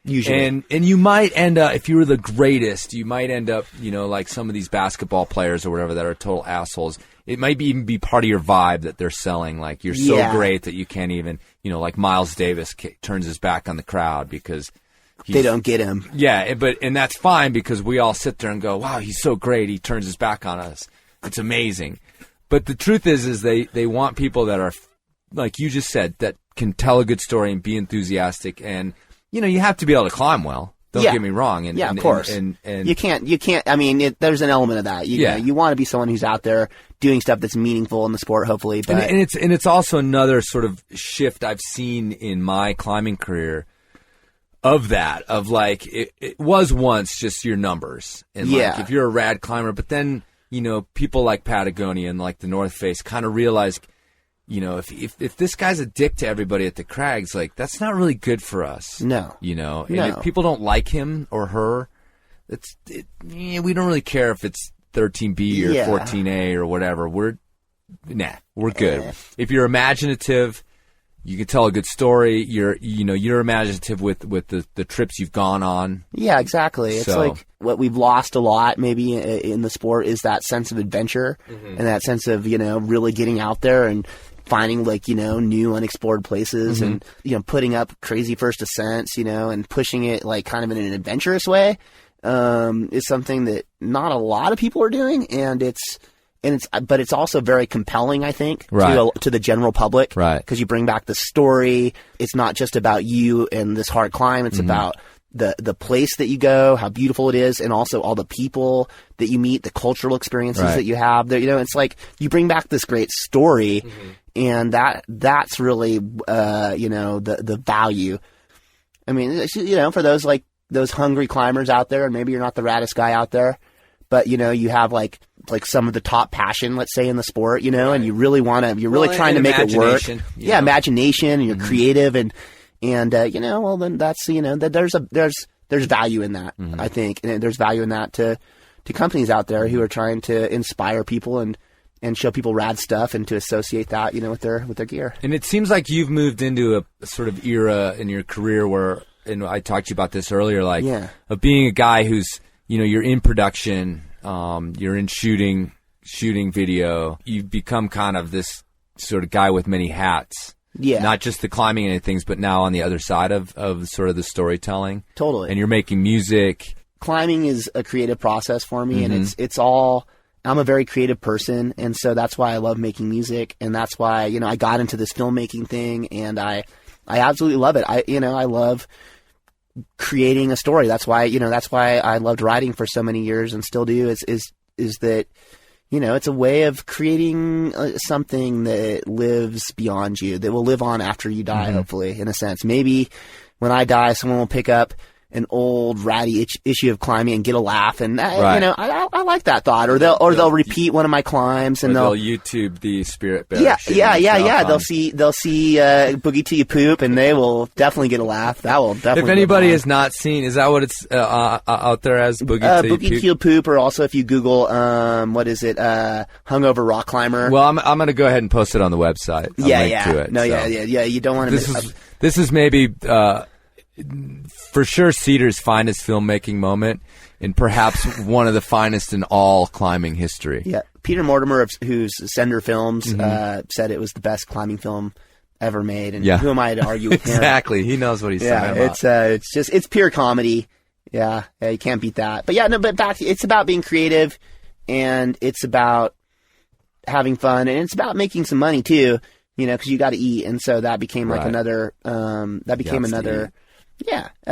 Usually. And you might end up, if you were the greatest, you might end up, you know, like some of these basketball players or whatever that are total assholes. It might even be part of your vibe that they're selling. Like, you're so Yeah. great that you can't even, you know, like Miles Davis turns his back on the crowd because they don't get him. Yeah, and that's fine, because we all sit there and go, wow, he's so great. He turns his back on us. It's amazing. But the truth is they want people that are, like you just said, that can tell a good story and be enthusiastic. And, you know, you have to be able to climb well. Don't Yeah. get me wrong. And, Yeah, of course. And You can't, I mean, there's an element of that. You know, you want to be someone who's out there doing stuff that's meaningful in the sport, hopefully. But and it's also another sort of shift I've seen in my climbing career of that, of like, it was once just your numbers. And like, Yeah. if you're a rad climber, but then, you know, people like Patagonia and like the North Face kind of realized, you know, if this guy's a dick to everybody at the crags, like, that's not really good for us. No. You know, and No. if people don't like him or her, we don't really care if it's 13B or Yeah. 14A or whatever. We're good. If you're imaginative, you can tell a good story. You're imaginative with the trips you've gone on. Yeah, exactly. It's So- like what we've lost a lot maybe in the sport is that sense of adventure and that sense of, you know, really getting out there and finding, like, you know, new unexplored places and, you know, putting up crazy first ascents, you know, and pushing it like kind of in an adventurous way is something that not a lot of people are doing, but it's also very compelling, I think, Right. to the general public, Right. because you bring back the story. It's not just about you and this hard climb. It's about the place that you go, how beautiful it is, and also all the people that you meet, the cultural experiences Right. that you have. You know, it's like you bring back this great story, and that's really you know, the value. I mean, it's, you know, for those hungry climbers out there, and maybe you're not the raddest guy out there, but, you know, you have like some of the top passion, let's say, in the sport, you know, and you really trying to make it work. imagination, you Yeah, know. imagination, and you're creative, and And, well, then that's, that there's value in that, I think. And there's value in that to companies out there who are trying to inspire people and show people rad stuff and to associate that, with their gear. And it seems like you've moved into a sort of era in your career where, and I talked to you about this earlier, of being a guy who's, you're in production, you're in shooting video. You've become kind of this sort of guy with many hats. Yeah. Not just the climbing and things, but now on the other side of sort of the storytelling. Totally. And you're making music. Climbing is a creative process for me, and it's all, I'm a very creative person, and so that's why I love making music, and that's why, I got into this filmmaking thing, and I absolutely love it. I love creating a story. That's why I loved writing for so many years and still do, is that, it's a way of creating something that lives beyond you, that will live on after you die, hopefully, in a sense. Maybe when I die, someone will pick up an old ratty issue of climbing and get a laugh, and I like that thought. Or they'll repeat one of my climbs, and they'll YouTube the Spirit Bear. Yeah. They'll see Boogie Till You Poop, and they will definitely get a laugh. That will definitely. If anybody has not seen, is that what it's out there as Boogie Till You Poop? Or also if you Google hungover rock climber. Well, I'm going to go ahead and post it on the website. You don't want to. This is maybe. For sure, Cedar's finest filmmaking moment, and perhaps one of the finest in all climbing history. Yeah, Peter Mortimer, who's Sender Films, said it was the best climbing film ever made, and who am I to argue with him? Exactly, he knows what he's talking about. It's pure comedy. Yeah, you can't beat that. But it's about being creative, and it's about having fun, and it's about making some money too. Because you got to eat, and so that became another. That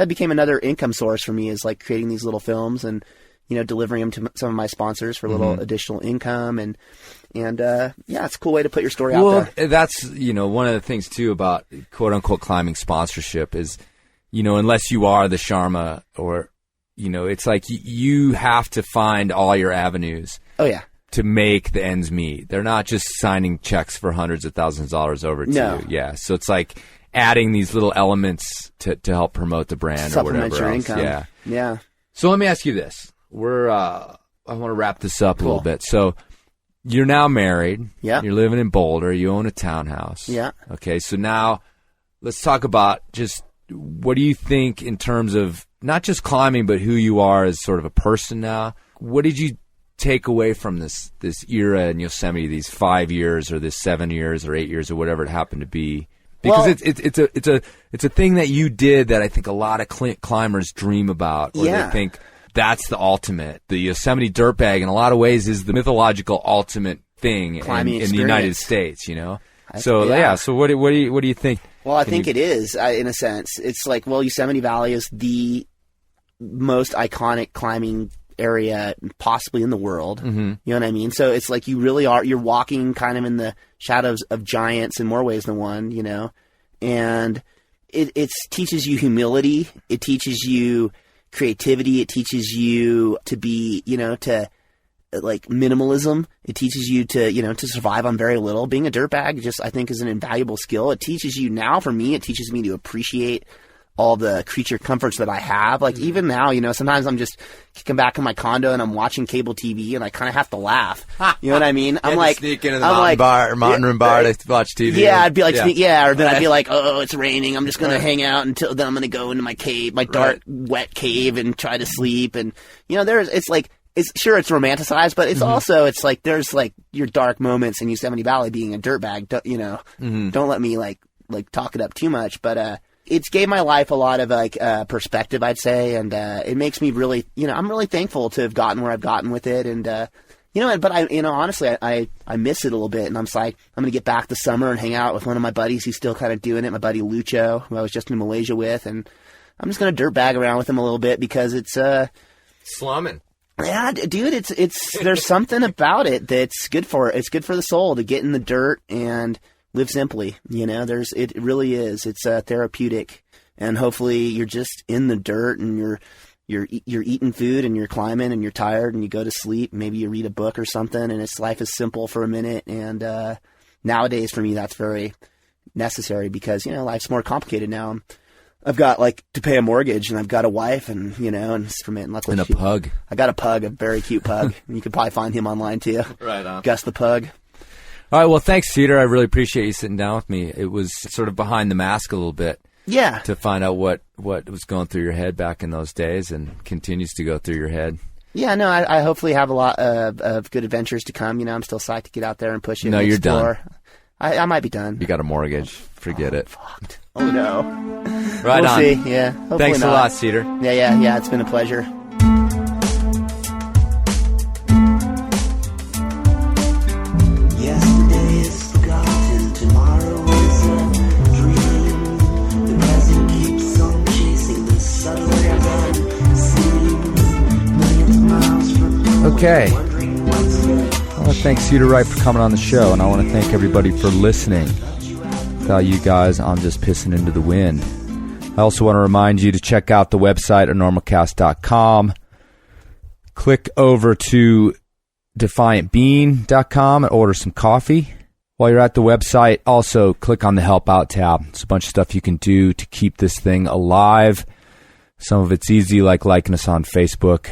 became another income source for me, is like creating these little films and, delivering them to some of my sponsors for a little additional income. And it's a cool way to put your story out there. Well, that's, one of the things too about quote unquote climbing sponsorship is, unless you are the Sharma or, it's like you have to find all your avenues. Oh, yeah. To make the ends meet. They're not just signing checks for hundreds of thousands of dollars over to you. Yeah. So it's like adding these little elements to help promote the brand or whatever your else. Income. Yeah. So let me ask you this. I want to wrap this up a little bit. So you're now married. Yeah. You're living in Boulder. You own a townhouse. Yeah. Okay. So now let's talk about just what do you think in terms of not just climbing, but who you are as sort of a person now? What did you take away from this era in Yosemite, these 5 years or this 7 years or 8 years or whatever it happened to be? Because it's a thing that you did that I think a lot of climbers dream about, or they think that's the ultimate. The Yosemite Dirtbag, in a lot of ways, is the mythological ultimate thing in the United States. So what do you think? Well, I think it is in a sense. It's like, Yosemite Valley is the most iconic climbing area possibly in the world. You know what I mean? So it's like you're walking kind of in the shadows of giants in more ways than one, and it teaches you humility. It teaches you creativity. It teaches you to be, to like minimalism. It teaches you to survive on very little. Being a dirtbag I think is an invaluable skill. It teaches you now, for me, it teaches me to appreciate all the creature comforts that I have. Like even now, sometimes I'm just kicking back in my condo and I'm watching cable TV and I kind of have to laugh. You know what I mean? I'm like, sneak into the mountain room bar to watch TV. Yeah, I'd be like, or then I'd be like, oh, it's raining. I'm just going to hang out until then I'm going to go into my cave, my dark, wet cave and try to sleep. And, it's it's romanticized, but it's also, it's like, there's like your dark moments in Yosemite Valley being a dirtbag. Don't let me like talk it up too much, but, it's gave my life a lot of perspective, I'd say, and it makes me really, I'm really thankful to have gotten where I've gotten with it, and but I, honestly, I miss it a little bit, and I'm like, I'm gonna get back this summer and hang out with one of my buddies who's still kind of doing it, my buddy Lucho, who I was just in Malaysia with, and I'm just gonna dirtbag around with him a little bit because it's slumming. Yeah, dude, it's there's something about it that's good for it. It's good for the soul to get in the dirt and live simply, it really is. It's therapeutic, and hopefully you're just in the dirt and you're eating food and you're climbing and you're tired and you go to sleep. Maybe you read a book or something, and life is simple for a minute. And nowadays for me, that's very necessary because, you know, life's more complicated now. I've got to pay a mortgage and I've got a wife and, you know, and luckily And a pug. I got a pug, a very cute pug. You could probably find him online too. Right on. Gus the pug. All right, well, thanks, Cedar. I really appreciate you sitting down with me. It was sort of behind the mask a little bit. Yeah. To find out what was going through your head back in those days and continues to go through your head. Yeah, no, I hopefully have a lot of good adventures to come. You know, I'm still psyched to get out there and push it. No, and you're explore. done. I might be done. You got a mortgage. Forget it. Fucked. Oh, no. Right we'll on. see, yeah. Hopefully Thanks not. a lot, Cedar. Yeah, it's been a pleasure. Yesterday is forgotten, tomorrow is a dream. The present keeps on chasing the subtle unseen. Millions miles from Okay. wondering what's next. I want to thank Cedar Wright for coming on the show, and I want to thank everybody for listening. Without you guys, I'm just pissing into the wind. I also want to remind you to check out the website, enormocast.com. Click over to defiantbean.com and order some coffee. While you're at the website, also click on the Help Out tab. It's a bunch of stuff you can do to keep this thing alive. Some of it's easy, like liking us on Facebook.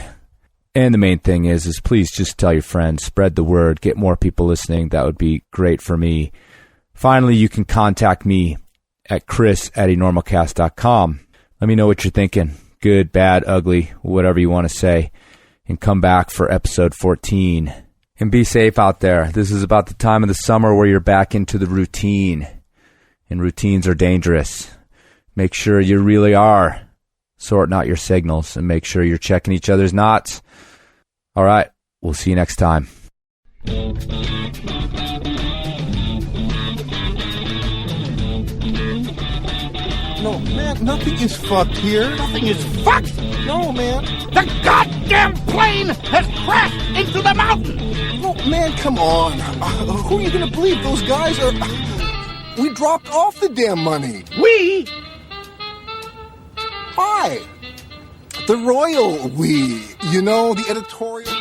And the main thing is please just tell your friends, spread the word, get more people listening. That would be great for me. Finally, you can contact me at chris@enormocast.com. Let me know what you're thinking. Good, bad, ugly, whatever you want to say. And come back for episode 14. And be safe out there. This is about the time of the summer where you're back into the routine. And routines are dangerous. Make sure you really are sorting out your signals and make sure you're checking each other's knots. All right, we'll see you next time. No, man, nothing is fucked here. Nothing is fucked! No, man. The goddamn plane has crashed into the mountain! No, man, come on. Who are you gonna believe? Those guys are... We dropped off the damn money. We? I. The royal we. You know, the editorial...